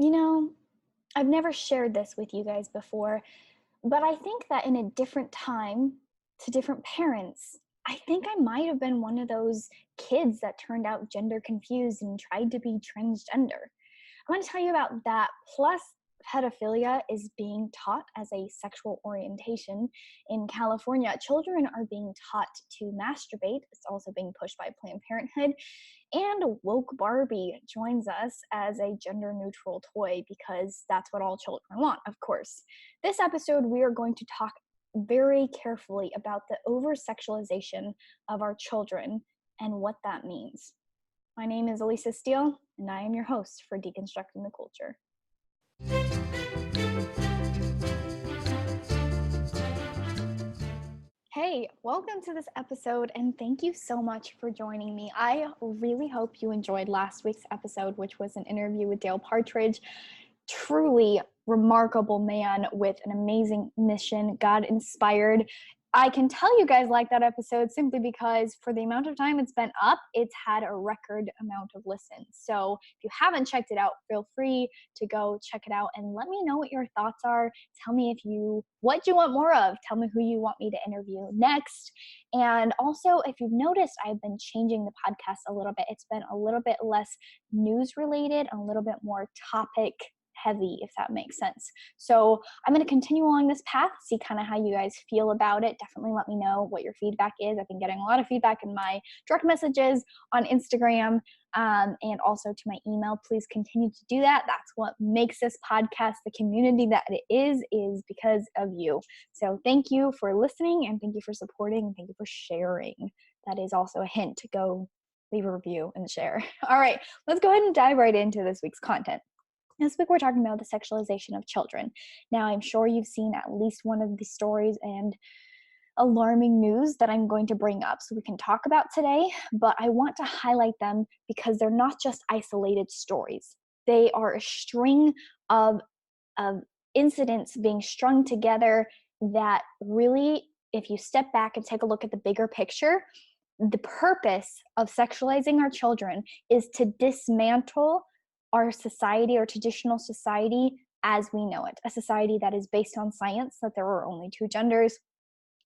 You know, I've never shared this with you guys before, but I think that in a different time to different parents, I think I might have been one of those kids that turned out gender confused and tried to be transgender. I want to tell you about that. Plus, pedophilia is being taught as a sexual orientation in California. Children are being taught to masturbate. It's also being pushed by Planned Parenthood. And woke Barbie joins us as a gender neutral toy because that's what all children want, of course. This episode, we are going to talk very carefully about the over sexualization of our children and what that means. My name is Elisa Steele, and I am your host for Deconstructing the Culture. Hey, welcome to this episode, and thank you so much for joining me. I really hope you enjoyed last week's episode, which was an interview with Dale Partridge. Truly remarkable man with an amazing mission, God inspired. I can tell you guys like that episode simply because for the amount of time it's been up, it's had a record amount of listens. So if you haven't checked it out, feel free to go check it out and let me know what your thoughts are. Tell me what you want more of. Tell me who you want me to interview next. And also, if you've noticed, I've been changing the podcast a little bit. It's been a little bit less news related, a little bit more topic heavy, if that makes sense. So I'm going to continue along this path, see kind of how you guys feel about it. Definitely let me know what your feedback is. I've been getting a lot of feedback in my direct messages on Instagram and also to my email. Please continue to do that. That's what makes this podcast the community that it is because of you. So thank you for listening, and thank you for supporting, and thank you for sharing. That is also a hint to go leave a review and share. All right, let's go ahead and dive right into this week's content. This week we're talking about the sexualization of children. Now, I'm sure you've seen at least one of the stories and alarming news that I'm going to bring up so we can talk about today, but I want to highlight them because they're not just isolated stories. They are a string of incidents being strung together that really, if you step back and take a look at the bigger picture, the purpose of sexualizing our children is to dismantle our society, our traditional society as we know it, a society that is based on science, that there are only two genders,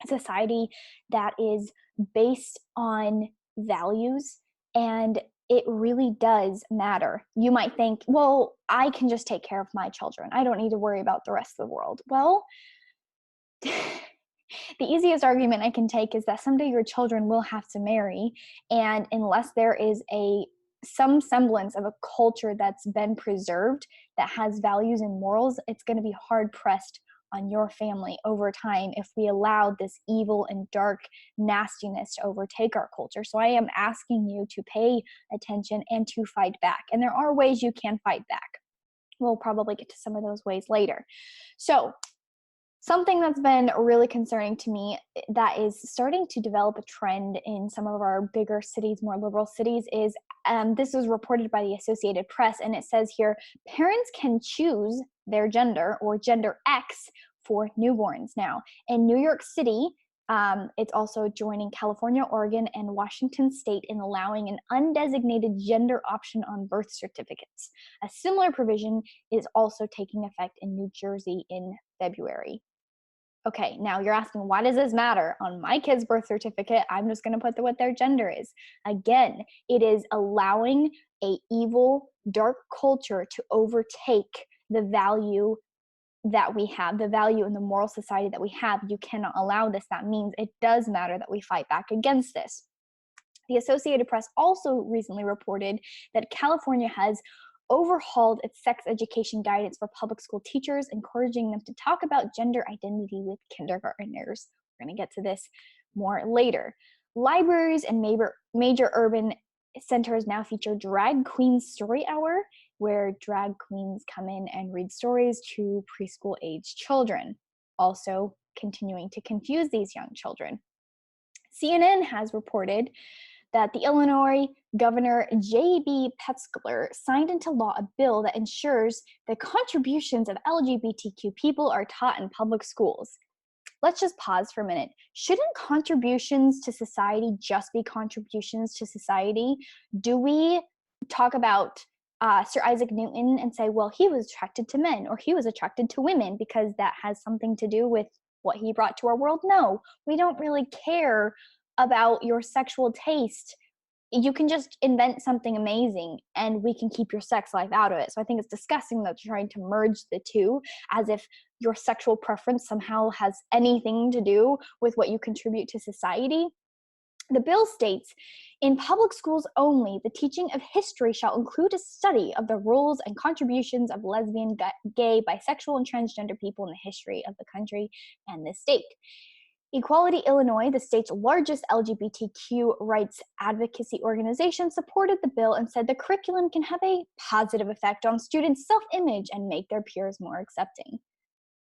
a society that is based on values, and it really does matter. You might think, well, I can just take care of my children. I don't need to worry about the rest of the world. Well, the easiest argument I can take is that someday your children will have to marry, and unless there is some semblance of a culture that's been preserved that has values and morals, it's going to be hard pressed on your family over time if we allow this evil and dark nastiness to overtake our culture. So I am asking you to pay attention and to fight back. And there are ways you can fight back. We'll probably get to some of those ways later. So something that's been really concerning to me that is starting to develop a trend in some of our bigger cities, more liberal cities, is this was reported by the Associated Press, and it says here, parents can choose their gender or gender X for newborns now. In New York City, it's also joining California, Oregon, and Washington State in allowing an undesignated gender option on birth certificates. A similar provision is also taking effect in New Jersey in February. Okay, now you're asking, why does this matter? On my kid's birth certificate, I'm just going to put what their gender is. Again, it is allowing a evil, dark culture to overtake the value that we have, the value in the moral society that we have. You cannot allow this. That means it does matter that we fight back against this. The Associated Press also recently reported that California has overhauled its sex education guidance for public school teachers, encouraging them to talk about gender identity with kindergartners. We're going to get to this more later. Libraries and major urban centers now feature Drag Queen Story Hour, where drag queens come in and read stories to preschool-age children, also continuing to confuse these young children. CNN has reported that the Illinois Governor J.B. Petzler signed into law a bill that ensures the contributions of LGBTQ people are taught in public schools. Let's just pause for a minute. Shouldn't contributions to society just be contributions to society? Do we talk about Sir Isaac Newton and say, well, he was attracted to men or he was attracted to women because that has something to do with what he brought to our world. No, we don't really care about your sexual taste. You can just invent something amazing and we can keep your sex life out of it. So I think it's disgusting that you're trying to merge the two as if your sexual preference somehow has anything to do with what you contribute to society. The bill states, in public schools only, the teaching of history shall include a study of the roles and contributions of lesbian, gay, bisexual, and transgender people in the history of the country and the state. Equality Illinois, the state's largest LGBTQ rights advocacy organization, supported the bill and said the curriculum can have a positive effect on students' self-image and make their peers more accepting.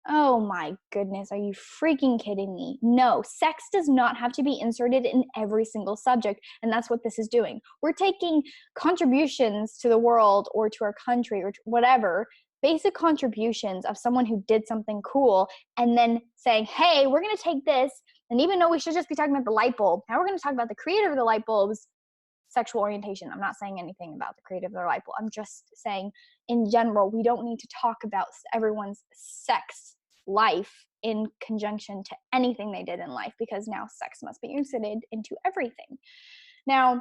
Oh my goodness, are you freaking kidding me? No, sex does not have to be inserted in every single subject, and that's what this is doing. We're taking contributions to the world or to our country or whatever, basic contributions of someone who did something cool, and then saying, hey, we're going to take this, and even though we should just be talking about the light bulb, now we're going to talk about the creator of the light bulb's sexual orientation. I'm not saying anything about the creator of the light bulb. I'm just saying, in general, we don't need to talk about everyone's sex life in conjunction to anything they did in life, because now sex must be inserted into everything. Now,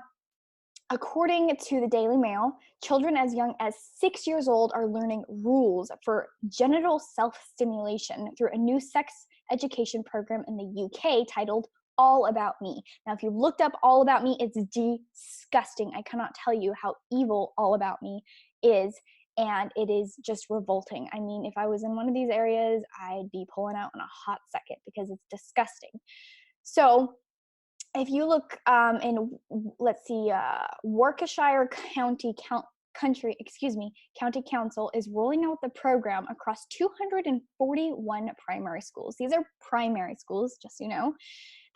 according to the Daily Mail, children as young as 6 years old are learning rules for genital self-stimulation through a new sex education program in the UK titled All About Me. Now, if you looked up All About Me, it's disgusting. I cannot tell you how evil All About Me is, and it is just revolting. I mean, if I was in one of these areas, I'd be pulling out in a hot second because it's disgusting. So if you look in, let's see, Warwickshire County Council is rolling out the program across 241 primary schools. These are primary schools, just so you know.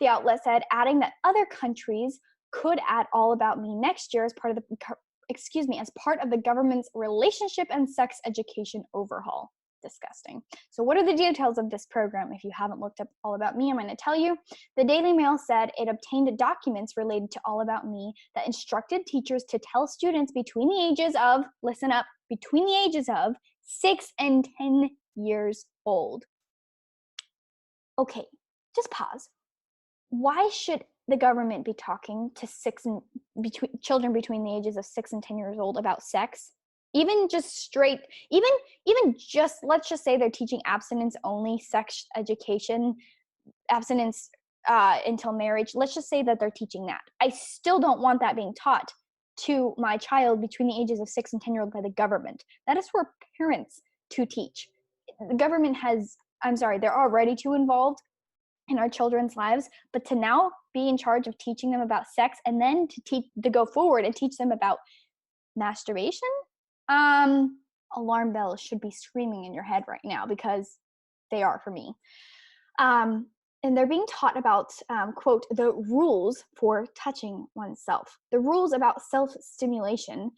The outlet said, adding that other countries could add All About Me next year as part of the government's relationship and sex education overhaul. Disgusting. So what are the details of this program? If you haven't looked up All About Me, I'm going to tell you. The Daily Mail said it obtained documents related to All About Me that instructed teachers to tell students between the ages of, listen up, between the ages of 6 and 10 years old. Okay, just pause. Why should the government be talking to children between the ages of 6 and 10 years old about sex? Even just let's just say they're teaching abstinence only sex education, abstinence until marriage. Let's just say that they're teaching that. I still don't want that being taught to my child between the ages of 6 and 10 years old by the government. That is for parents to teach. The government they're already too involved in our children's lives, but to now be in charge of teaching them about sex and then to go forward and teach them about masturbation, alarm bells should be screaming in your head right now, because they are for me. And they're being taught about, quote, the rules for touching oneself. The rules about self-stimulation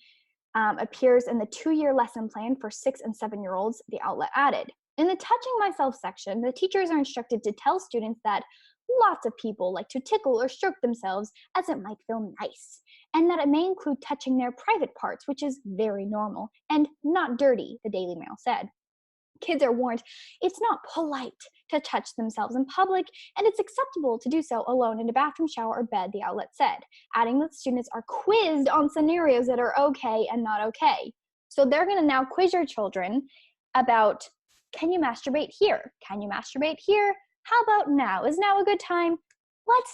appears in the 2-year lesson plan for 6 and 7-year-olds, the outlet added. In the touching myself section, the teachers are instructed to tell students that lots of people like to tickle or stroke themselves as it might feel nice, and that it may include touching their private parts, which is very normal and not dirty, the Daily Mail said. Kids are warned it's not polite to touch themselves in public, and it's acceptable to do so alone in a bathroom, shower, or bed, the outlet said, adding that students are quizzed on scenarios that are okay and not okay. So they're going to now quiz your children about, can you masturbate here? Can you masturbate here? How about now? Is now a good time? What?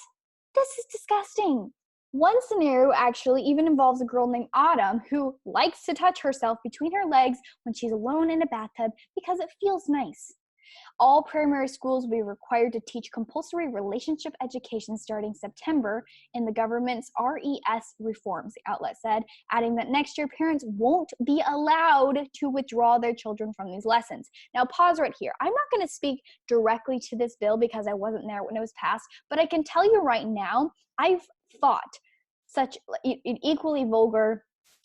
This is disgusting. One scenario actually even involves a girl named Autumn who likes to touch herself between her legs when she's alone in a bathtub because it feels nice. All primary schools will be required to teach compulsory relationship education starting September in the government's RES reforms, the outlet said, adding that next year parents won't be allowed to withdraw their children from these lessons. Now, pause right here. I'm not going to speak directly to this bill because I wasn't there when it was passed, but I can tell you right now, I've fought such equally vulgar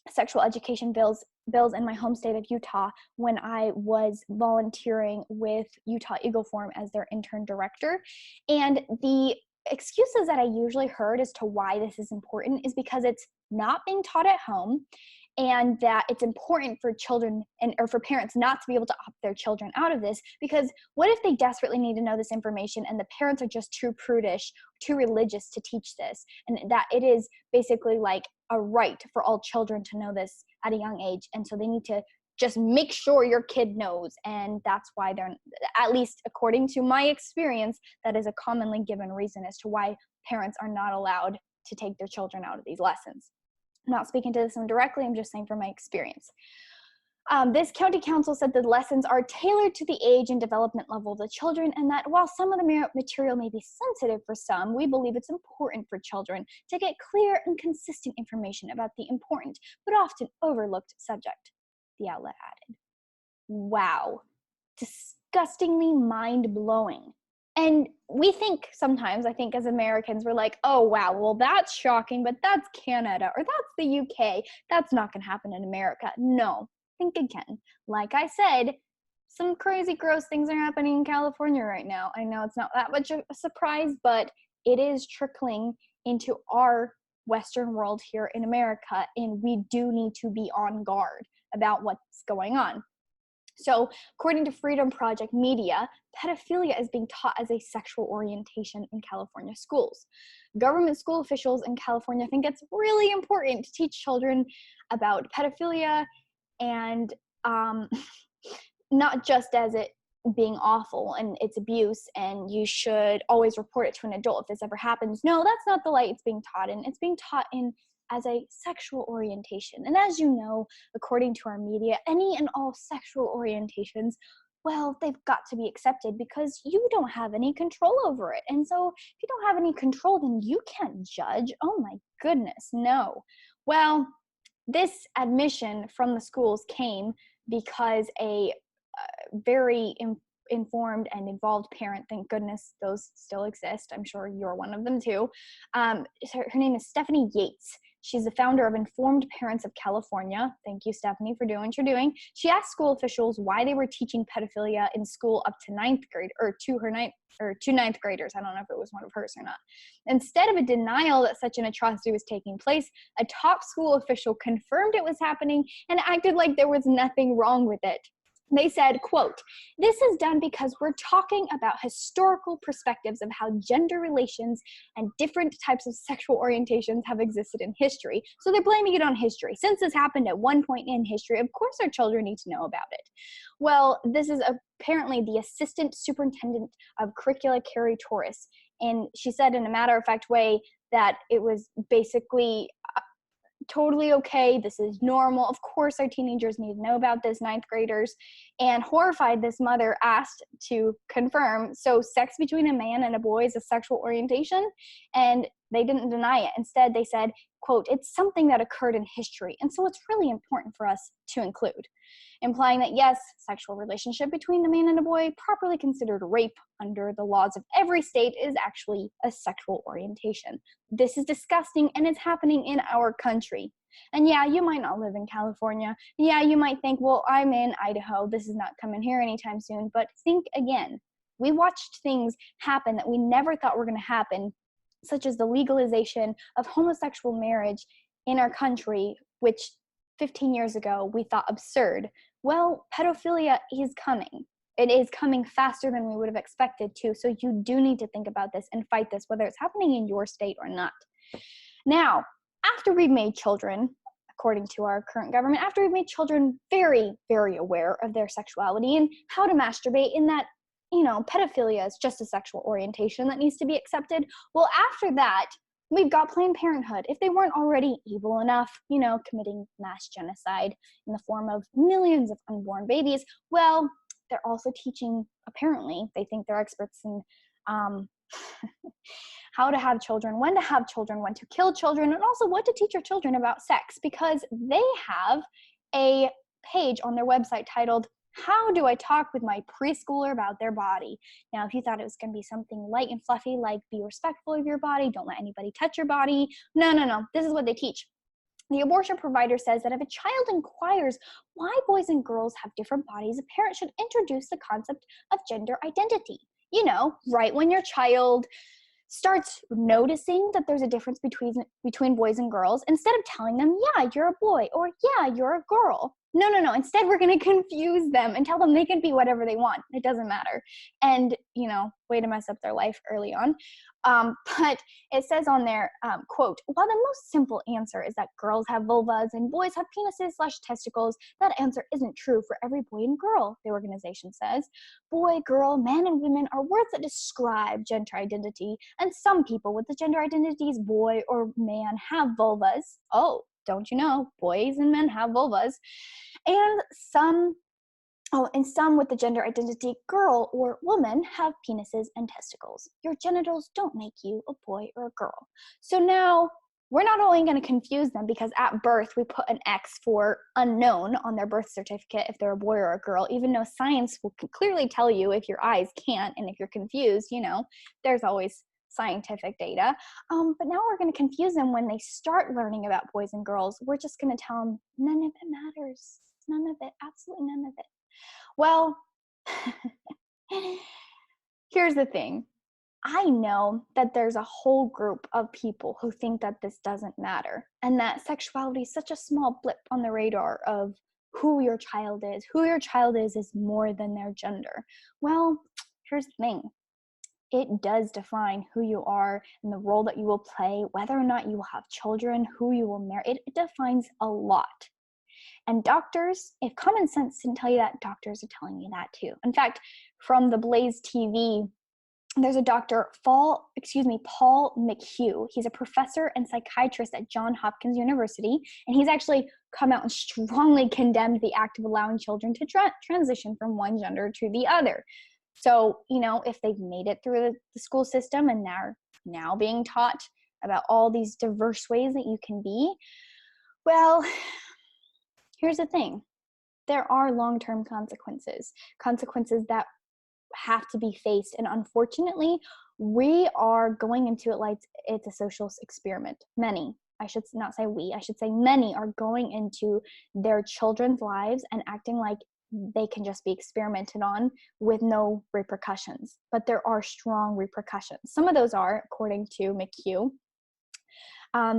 sexual education bills in my home state of Utah when I was volunteering with Utah Eagle Forum as their intern director. And the excuses that I usually heard as to why this is important is because it's not being taught at home. and that it's important for children or for parents not to be able to opt their children out of this, because what if they desperately need to know this information and the parents are just too prudish, too religious to teach this, and that it is basically like a right for all children to know this at a young age, and so they need to just make sure your kid knows. And that's why they're, at least according to my experience, that is a commonly given reason as to why parents are not allowed to take their children out of these lessons. I'm not speaking to this one directly, I'm just saying from my experience. This county council said the lessons are tailored to the age and development level of the children, and that while some of the material may be sensitive for some, we believe it's important for children to get clear and consistent information about the important but often overlooked subject, the outlet added. Wow. Disgustingly mind-blowing. And we think sometimes, I think as Americans, we're like, oh, wow, well, that's shocking, but that's Canada or that's the UK. That's not going to happen in America. No, think again. Like I said, some crazy, gross things are happening in California right now. I know it's not that much of a surprise, but it is trickling into our Western world here in America, and we do need to be on guard about what's going on. So, according to Freedom Project Media, pedophilia is being taught as a sexual orientation in California schools. Government school officials in California think it's really important to teach children about pedophilia, and not just as it being awful and it's abuse and you should always report it to an adult if this ever happens. No, that's not the light it's being taught in. It's being taught in as a sexual orientation. And as you know, according to our media, any and all sexual orientations, well, they've got to be accepted because you don't have any control over it. And so if you don't have any control, then you can't judge. Oh my goodness, no. Well, this admission from the schools came because a very informed and involved parent, thank goodness those still exist, I'm sure you're one of them too. Her name is Stephanie Yates. She's the founder of Informed Parents of California. Thank you, Stephanie, for doing what you're doing. She asked school officials why they were teaching pedophilia in school up to ninth grade, or to ninth graders. I don't know if it was one of hers or not. Instead of a denial that such an atrocity was taking place, a top school official confirmed it was happening and acted like there was nothing wrong with it. They said, quote, "This is done because we're talking about historical perspectives of how gender relations and different types of sexual orientations have existed in history." So they're blaming it on history. Since this happened at one point in history, of course our children need to know about it. Well, this is apparently the assistant superintendent of curricula, Carrie Torres. And she said in a matter-of-fact way that it was basically totally okay. This is normal. Of course, our teenagers need to know about this, ninth graders. And horrified, this mother asked to confirm, so sex between a man and a boy is a sexual orientation? And they didn't deny it. Instead, they said, quote, "It's something that occurred in history, and so it's really important for us to include," implying that yes, sexual relationship between a man and a boy, properly considered rape under the laws of every state, is actually a sexual orientation. This is disgusting, and it's happening in our country. And yeah, you might not live in California. Yeah, you might think, well, I'm in Idaho. This is not coming here anytime soon. But think again. We watched things happen that we never thought were going to happen, such as the legalization of homosexual marriage in our country, which 15 years ago we thought absurd. Well, pedophilia is coming. It is coming faster than we would have expected to. So you do need to think about this and fight this, whether it's happening in your state or not. Now, after we've made children, according to our current government, after we've made children very, very aware of their sexuality and how to masturbate, in that, you know, pedophilia is just a sexual orientation that needs to be accepted. Well, after that, we've got Planned Parenthood. If they weren't already evil enough, you know, committing mass genocide in the form of millions of unborn babies, well, they're also teaching, apparently, they think they're experts in how to have children, when to kill children, and also what to teach your children about sex, because they have a page on their website titled, "How do I talk with my preschooler about their body?" Now, if you thought it was going to be something light and fluffy, like be respectful of your body, don't let anybody touch your body. No. This is what they teach. The abortion provider says that if a child inquires why boys and girls have different bodies, a parent should introduce the concept of gender identity. You know, right when your child starts noticing that there's a difference between boys and girls, instead of telling them, yeah, you're a boy, or yeah, you're a girl. No. Instead, we're going to confuse them and tell them they can be whatever they want. It doesn't matter. And, way to mess up their life early on. But it says on there, quote, while the most simple answer is that girls have vulvas and boys have penises/testicles, that answer isn't true for every boy and girl, the organization says. Boy, girl, man, and women are words that describe gender identity, and some people with the gender identities boy or man have vulvas. Oh, don't you know, boys and men have vulvas. And some with the gender identity girl or woman have penises and testicles. Your genitals don't make you a boy or a girl. So now we're not only going to confuse them because at birth we put an X for unknown on their birth certificate if they're a boy or a girl, even though science will clearly tell you if your eyes can't, and if you're confused, there's always scientific data. But now we're going to confuse them when they start learning about boys and girls. We're just going to tell them none of it matters. None of it, absolutely none of it. Well, here's the thing. I know that there's a whole group of people who think that this doesn't matter, and that sexuality is such a small blip on the radar of who your child is. Who your child is more than their gender. Well, here's the thing. It does define who you are and the role that you will play, whether or not you will have children, who you will marry. It defines a lot. And doctors, if common sense didn't tell you that, doctors are telling you that too. In fact, from the Blaze TV, there's a doctor, Paul McHugh. He's a professor and psychiatrist at Johns Hopkins University, and he's actually come out and strongly condemned the act of allowing children to transition from one gender to the other. So, if they've made it through the school system and they're now being taught about all these diverse ways that you can be, well, here's the thing. There are long-term consequences that have to be faced. And unfortunately, we are going into it like it's a social experiment. Many, I should not say we, I should say many are going into their children's lives and acting like they can just be experimented on with no repercussions. But there are strong repercussions. Some of those are, according to McHugh,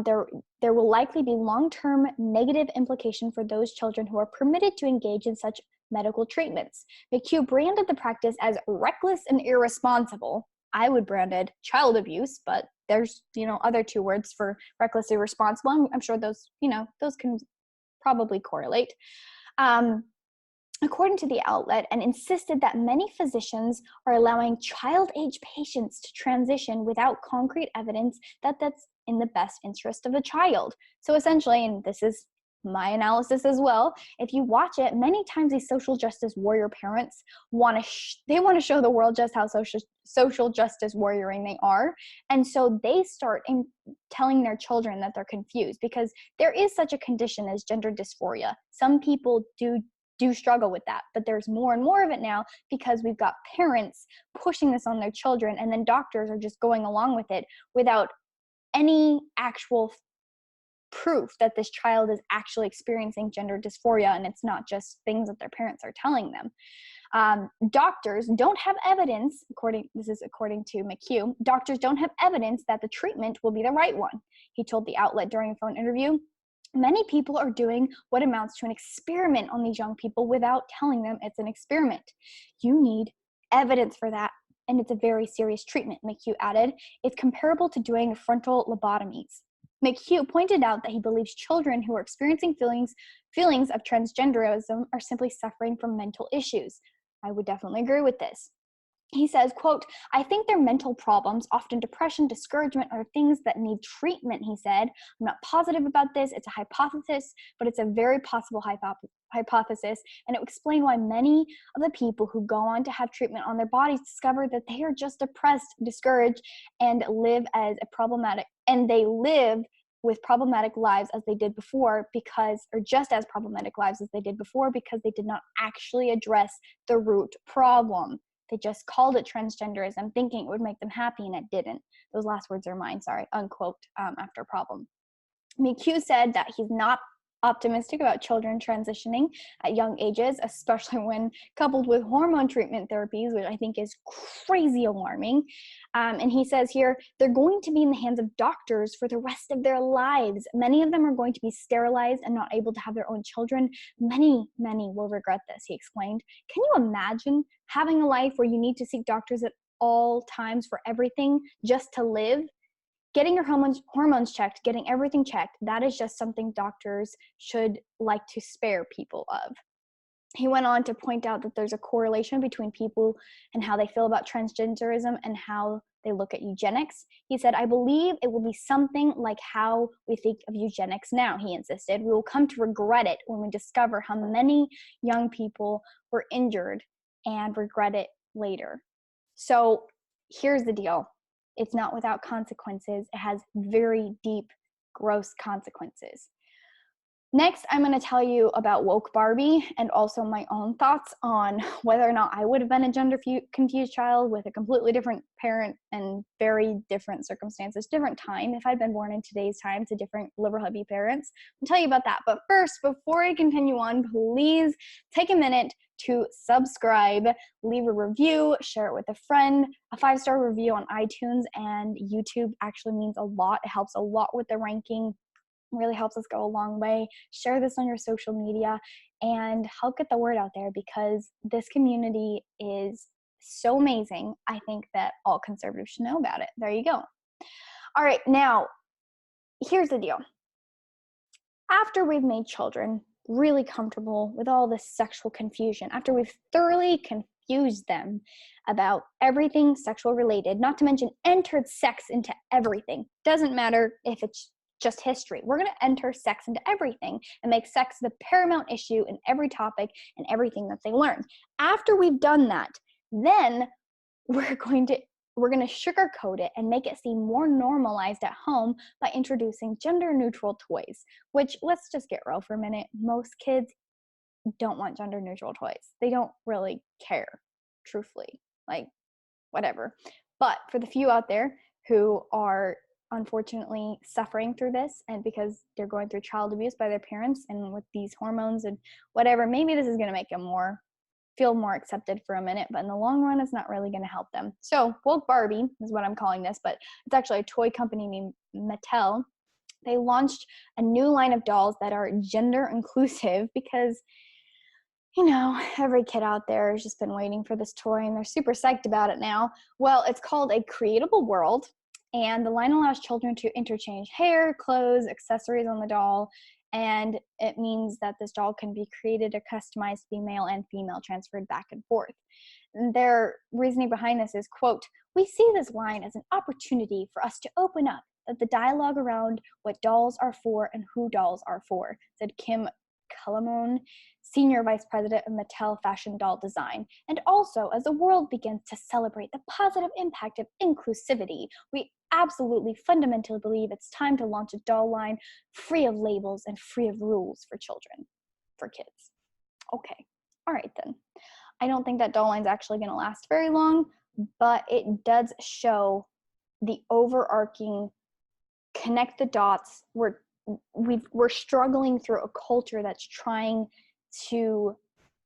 there will likely be long-term negative implication for those children who are permitted to engage in such medical treatments. McHugh branded the practice as reckless and irresponsible. I would brand it child abuse, but there's, other two words for reckless, irresponsible. I'm sure those can probably correlate. According to the outlet, and insisted that many physicians are allowing child-age patients to transition without concrete evidence that that's in the best interest of the child. So essentially, and this is my analysis as well, if you watch it, many times these social justice warrior parents want to show the world just how social justice warrioring they are. And so they start telling their children that they're confused, because there is such a condition as gender dysphoria. Some people do struggle with that, but there's more and more of it now because we've got parents pushing this on their children, and then doctors are just going along with it without any actual proof that this child is actually experiencing gender dysphoria, and it's not just things that their parents are telling them. Doctors don't have evidence, according to McHugh, doctors don't have evidence that the treatment will be the right one. He told the outlet during a phone interview, many people are doing what amounts to an experiment on these young people without telling them it's an experiment. You need evidence for that, and it's a very serious treatment, McHugh added. It's comparable to doing frontal lobotomies. McHugh pointed out that he believes children who are experiencing feelings of transgenderism are simply suffering from mental issues. I would definitely agree with this. He says, quote, I think their mental problems, often depression, discouragement, are things that need treatment, he said. I'm not positive about this. It's a hypothesis, but it's a very possible hypothesis, and it would explain why many of the people who go on to have treatment on their bodies discover that they are just depressed, discouraged, and live with problematic lives as they did before just as problematic lives as they did before because they did not actually address the root problem. They just called it transgenderism, thinking it would make them happy, and it didn't. Those last words are mine, unquote, after problem. McHugh said that he's not optimistic about children transitioning at young ages, especially when coupled with hormone treatment therapies, which I think is crazy alarming. And he says here, they're going to be in the hands of doctors for the rest of their lives. Many of them are going to be sterilized and not able to have their own children. Many will regret this, he explained. Can you imagine having a life where you need to seek doctors at all times for everything just to live? Getting your hormones checked, getting everything checked, that is just something doctors should like to spare people of. He went on to point out that there's a correlation between people and how they feel about transgenderism and how they look at eugenics. He said, I believe it will be something like how we think of eugenics now, he insisted. We will come to regret it when we discover how many young people were injured and regret it later. So here's the deal. It's not without consequences. It has very deep, gross consequences. Next, I'm going to tell you about woke Barbie and also my own thoughts on whether or not I would have been a gender-confused child with a completely different parent and very different circumstances, different time. If I'd been born in today's time to different liberal hippie parents, I'll tell you about that. But first, before I continue on, please take a minute to subscribe, leave a review, share it with a friend. A 5-star review on iTunes and YouTube actually means a lot. It helps a lot with the ranking. Really helps us go a long way. Share this on your social media and help get the word out there, because this community is so amazing. I think that all conservatives should know about it. There you go. All right, now here's the deal. After we've made children really comfortable with all this sexual confusion, after we've thoroughly confused them about everything sexual related, not to mention entered sex into everything, doesn't matter if it's just history. We're going to enter sex into everything and make sex the paramount issue in every topic and everything that they learn. After we've done that, then we're going to sugarcoat it and make it seem more normalized at home by introducing gender-neutral toys, which, let's just get real for a minute, most kids don't want gender-neutral toys. They don't really care, truthfully, like, whatever. But for the few out there who are unfortunately suffering through this, and because they're going through child abuse by their parents and with these hormones and whatever, maybe this is going to make them feel more accepted for a minute, but in the long run, it's not really going to help them. So woke Barbie is what I'm calling this, but it's actually a toy company named Mattel. They launched a new line of dolls that are gender inclusive because, you know, every kid out there has just been waiting for this toy and they're super psyched about it now. Well, it's called A Creatable World. And the line allows children to interchange hair, clothes, accessories on the doll, and it means that this doll can be created or customized to be male and female, transferred back and forth. And their reasoning behind this is, quote, we see this line as an opportunity for us to open up the dialogue around what dolls are for and who dolls are for, said Kim Calamone, Senior Vice President of Mattel Fashion Doll Design. And also, as the world begins to celebrate the positive impact of inclusivity, we absolutely fundamentally believe it's time to launch a doll line free of labels and free of rules for children, for kids. Okay, all right then. I don't think that doll line's actually going to last very long, but it does show the overarching connect the dots. We're struggling through a culture that's trying to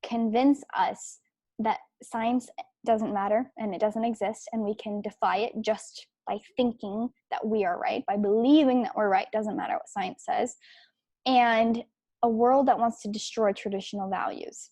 convince us that science doesn't matter and it doesn't exist, and we can defy it just by thinking that we are right, by believing that we're right, doesn't matter what science says, and a world that wants to destroy traditional values.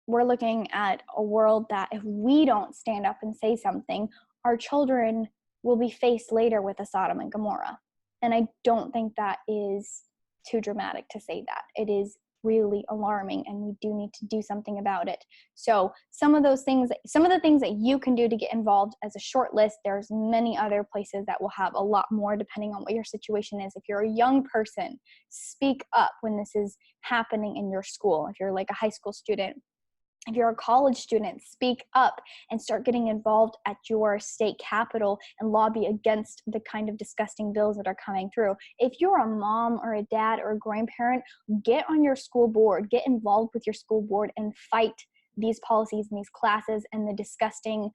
We're looking at a world that if we don't stand up and say something, our children will be faced later with a Sodom and Gomorrah. And I don't think that is too dramatic to say that. It is really alarming, and we do need to do something about it. So some of the things that you can do to get involved as a short list, there's many other places that will have a lot more depending on what your situation is. If you're a young person, speak up when this is happening in your school. If you're like a high school student, if you're a college student, speak up and start getting involved at your state capitol and lobby against the kind of disgusting bills that are coming through. If you're a mom or a dad or a grandparent, get on your school board, get involved with your school board and fight these policies and these classes and the disgusting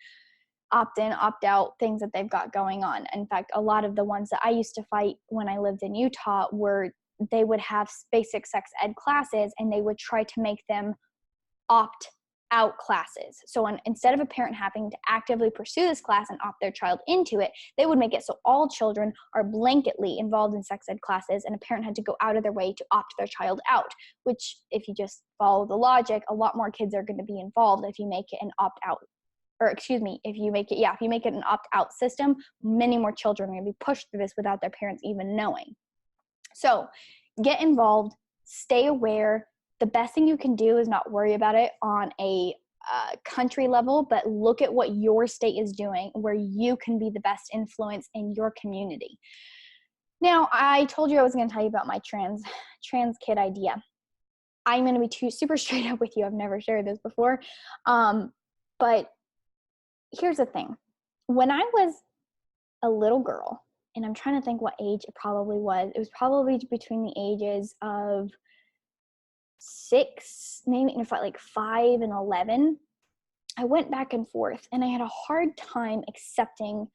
opt-in, opt-out things that they've got going on. In fact, a lot of the ones that I used to fight when I lived in Utah were they would have basic sex ed classes, and they would try to make them opt out classes. So instead of a parent having to actively pursue this class and opt their child into it, they would make it so all children are blanketly involved in sex ed classes, and a parent had to go out of their way to opt their child out, which, if you just follow the logic, a lot more kids are going to be involved if you make it an opt out, or excuse me, if you make it an opt out system, many more children are going to be pushed through this without their parents even knowing. So get involved, stay aware. The best thing you can do is not worry about it on a country level, but look at what your state is doing, where you can be the best influence in your community. Now, I told you I was going to tell you about my trans kid idea. I'm going to be super straight up with you. I've never shared this before. But here's the thing. When I was a little girl, and I'm trying to think what age it probably was. It was probably between the ages of 6, maybe like 5 and 11. I went back and forth, and I had a hard time accepting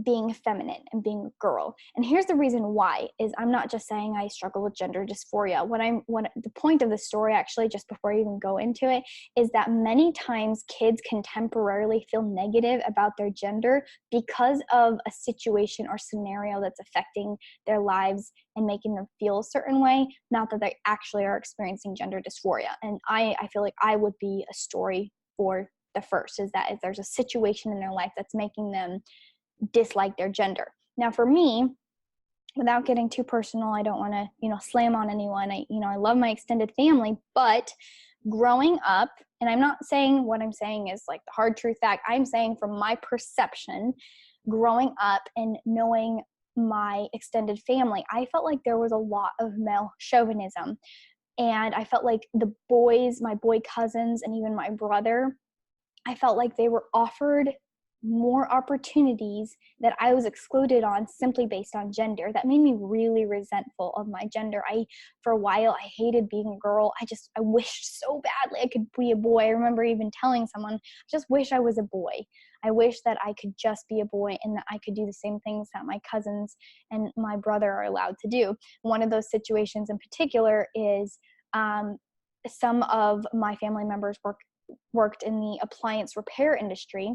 being feminine and being a girl. And here's the reason why, is I'm not just saying I struggle with gender dysphoria. The point of the story, actually, just before I even go into it, is that many times kids can temporarily feel negative about their gender because of a situation or scenario that's affecting their lives and making them feel a certain way, not that they actually are experiencing gender dysphoria. And I feel like I would be a story for the first, is that if there's a situation in their life that's making them dislike their gender. Now, for me, without getting too personal, I don't want to, slam on anyone. I love my extended family, but growing up, and I'm not saying what I'm saying is like the hard truth fact. I'm saying from my perception, growing up and knowing my extended family, I felt like there was a lot of male chauvinism. And I felt like the boys, my boy cousins, and even my brother, I felt like they were offered more opportunities that I was excluded on simply based on gender. That made me really resentful of my gender. For a while, I hated being a girl. I wished so badly I could be a boy. I remember even telling someone, I just wish I was a boy. I wish that I could just be a boy and that I could do the same things that my cousins and my brother are allowed to do. One of those situations in particular is some of my family members worked in the appliance repair industry.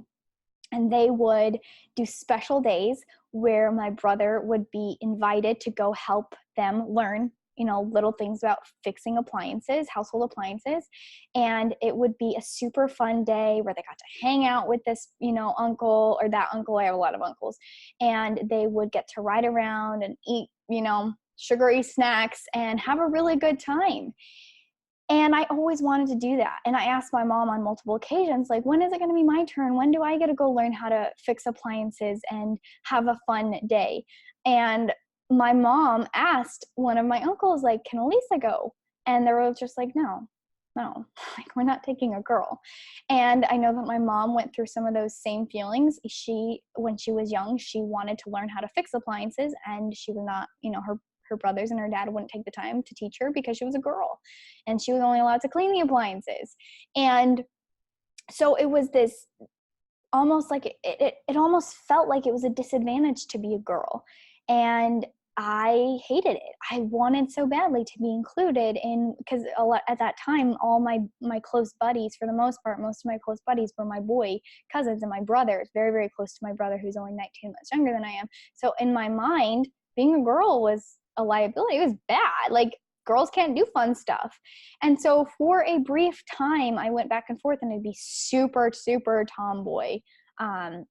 And they would do special days where my brother would be invited to go help them learn, little things about fixing appliances, household appliances. And it would be a super fun day where they got to hang out with this, uncle or that uncle. I have a lot of uncles. And they would get to ride around and eat, sugary snacks and have a really good time. And I always wanted to do that. And I asked my mom on multiple occasions, like, when is it going to be my turn? When do I get to go learn how to fix appliances and have a fun day? And my mom asked one of my uncles, like, can Elisa go? And they were just like, no, like, we're not taking a girl. And I know that my mom went through some of those same feelings. When she was young, she wanted to learn how to fix appliances, and she was not, her brothers and her dad wouldn't take the time to teach her because she was a girl and she was only allowed to clean the appliances. And so it was this almost like it almost felt like it was a disadvantage to be a girl. And I hated it. I wanted so badly to be included in, because at that time, all my close buddies, for the most part, most of my close buddies were my boy cousins and my brothers, very, very close to my brother who's only 19 months younger than I am. So in my mind, being a girl was a liability. It was bad. Like, girls can't do fun stuff. And so for a brief time, I went back and forth, and it'd be super, super tomboy. Comb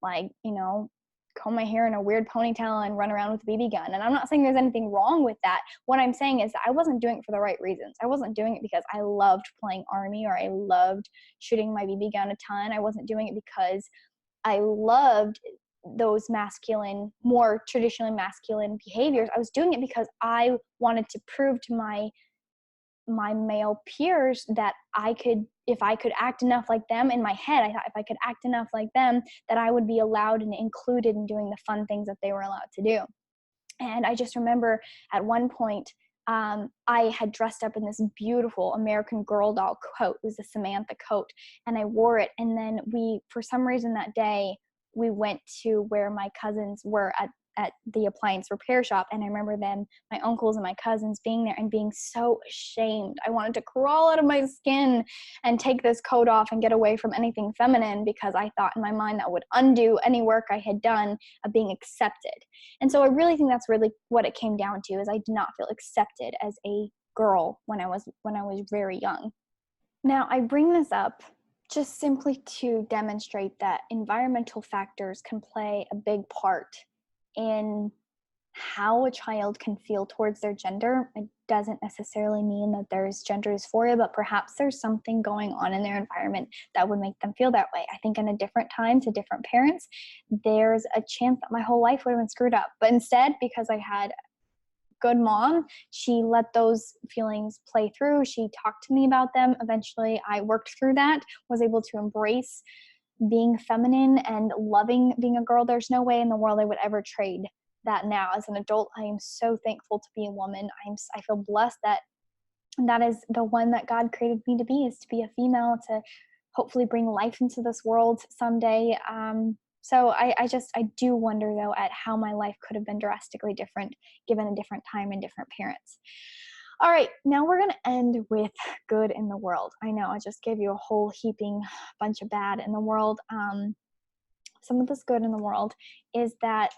my hair in a weird ponytail and run around with a BB gun. And I'm not saying there's anything wrong with that. What I'm saying is that I wasn't doing it for the right reasons. I wasn't doing it because I loved playing Army or I loved shooting my BB gun a ton. I wasn't doing it because I loved those masculine, more traditionally masculine behaviors. I was doing it because I wanted to prove to my male peers that if I could act enough like them. In my head, I thought if I could act enough like them, that I would be allowed and included in doing the fun things that they were allowed to do. And I just remember at one point, I had dressed up in this beautiful American Girl doll coat. It was a Samantha coat, and I wore it. And then for some reason that day, we went to where my cousins were at the appliance repair shop, and I remember them, my uncles and my cousins, being there and being so ashamed. I wanted to crawl out of my skin and take this coat off and get away from anything feminine, because I thought in my mind that would undo any work I had done of being accepted. And so I really think that's really what it came down to, is I did not feel accepted as a girl when I was very young. Now, I bring this up just simply to demonstrate that environmental factors can play a big part in how a child can feel towards their gender. It doesn't necessarily mean that there's gender dysphoria, but perhaps there's something going on in their environment that would make them feel that way. I think in a different time to different parents, there's a chance that my whole life would have been screwed up. But instead, because I had good mom, she let those feelings play through. She talked to me about them. Eventually I worked through that, was able to embrace being feminine and loving being a girl. There's no way in the world I would ever trade that now. As an adult, I am so thankful to be a woman. I feel blessed that that is the one that God created me to be, is to be a female, to hopefully bring life into this world someday. So I do wonder, though, at how my life could have been drastically different given a different time and different parents. All right, now we're going to end with good in the world. I know I just gave you a whole heaping bunch of bad in the world. Some of this good in the world is that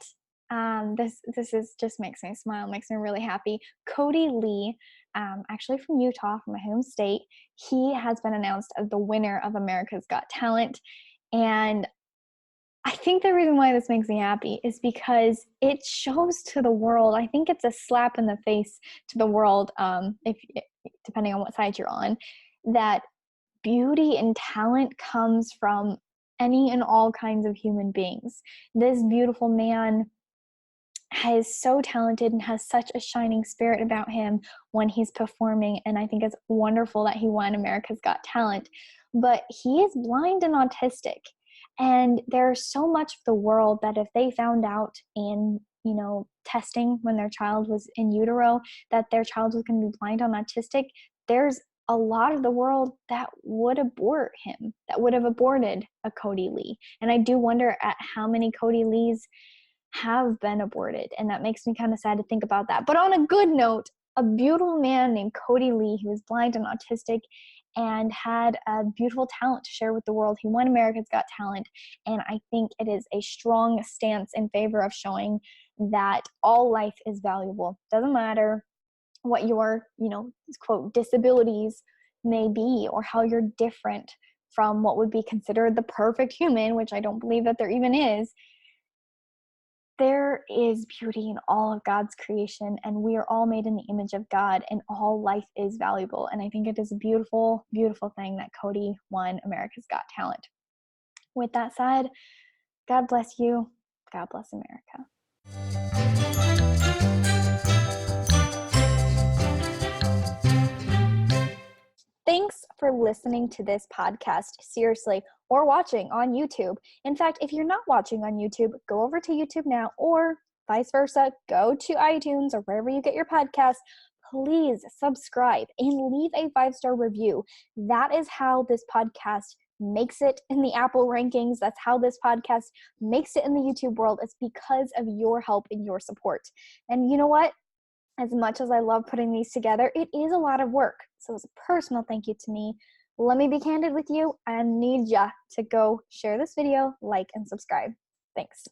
this is just makes me smile, makes me really happy. Cody Lee, actually from Utah, from my home state, he has been announced as the winner of America's Got Talent. And I think the reason why this makes me happy is because it shows to the world. I think it's a slap in the face to the world, if depending on what side you're on, that beauty and talent comes from any and all kinds of human beings. This beautiful man is so talented and has such a shining spirit about him when he's performing, and I think it's wonderful that he won America's Got Talent. But he is blind and autistic. And there's so much of the world that if they found out in, testing when their child was in utero, that their child was going to be blind and autistic, there's a lot of the world that would abort him, that would have aborted a Cody Lee. And I do wonder at how many Cody Lees have been aborted. And that makes me kind of sad to think about that. But on a good note, a beautiful man named Cody Lee, who was blind and autistic and had a beautiful talent to share with the world. He won America's Got Talent, and I think it is a strong stance in favor of showing that all life is valuable. Doesn't matter what your, quote, disabilities may be, or how you're different from what would be considered the perfect human, which I don't believe that there even is. There is beauty in all of God's creation, and we are all made in the image of God, and all life is valuable. And I think it is a beautiful, beautiful thing that Cody won America's Got Talent. With that said, God bless you. God bless America. Thanks for listening to this podcast, seriously, or watching on YouTube. In fact, if you're not watching on YouTube, go over to YouTube now, or vice versa, go to iTunes or wherever you get your podcasts. Please subscribe and leave a 5-star review. That is how this podcast makes it in the Apple rankings. That's how this podcast makes it in the YouTube world. It's because of your help and your support. And you know what? As much as I love putting these together, it is a lot of work. So as a personal thank you to me, let me be candid with you. I need ya to go share this video, like, and subscribe. Thanks.